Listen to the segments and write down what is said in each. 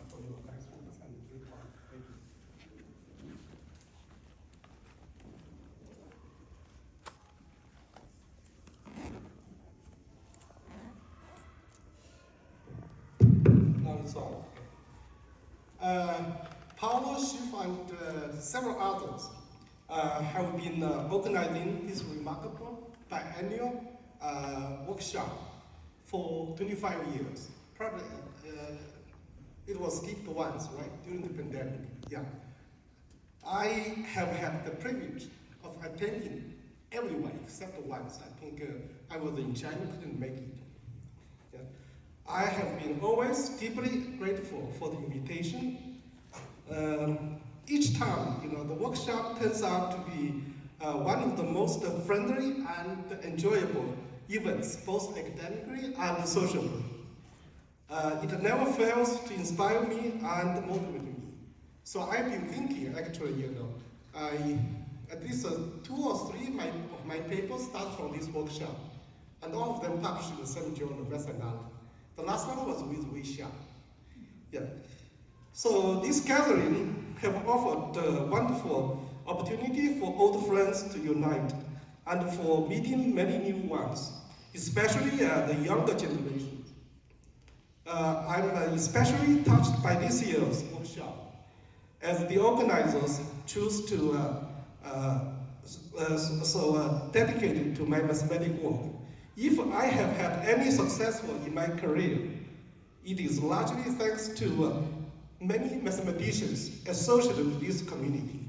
for your questions and report. Thank you. Now it's on. Paulo, Schiff, and several others have been organizing this remarkable biannual workshop for 25 years. Probably it was skipped once, right, during the pandemic. Yeah. I have had the privilege of attending every one except once. I think I was in China, couldn't make it. Yeah. I have been always deeply grateful for the invitation. Each time, the workshop turns out to be one of the most friendly and enjoyable events, both academically and socially. It never fails to inspire me and motivate me. So I've been thinking, actually, at least 2 or 3 of my papers start from this workshop, and all of them published in the same journal, National. The last one was with Weixia. Yeah. So this gathering have offered a wonderful opportunity for old friends to unite and for meeting many new ones, especially the younger generation. I'm especially touched by this year's workshop, as the organizers choose to dedicated to my mathematics work. If I have had any success in my career, it is largely thanks to many mathematicians associated with this community.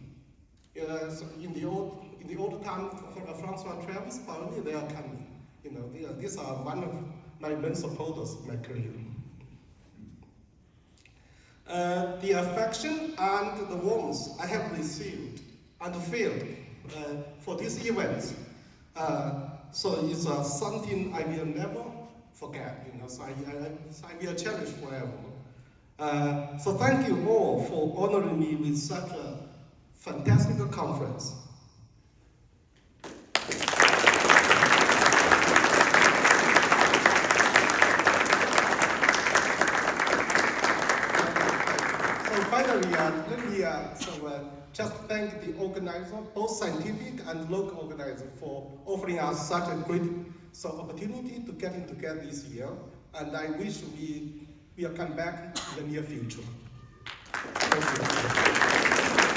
So in the old time, Francois Travis, probably they are coming. These are one of my main supporters in my career. The affection and the warmth I have received and felt for these events, so it's something I will never forget. So I will cherish forever. So thank you all for honoring me with such a fantastic conference. Finally, let me just thank the organizer, both scientific and local organizer, for offering us such a great opportunity to get together this year. And I wish we will come back in the near future. Thank you.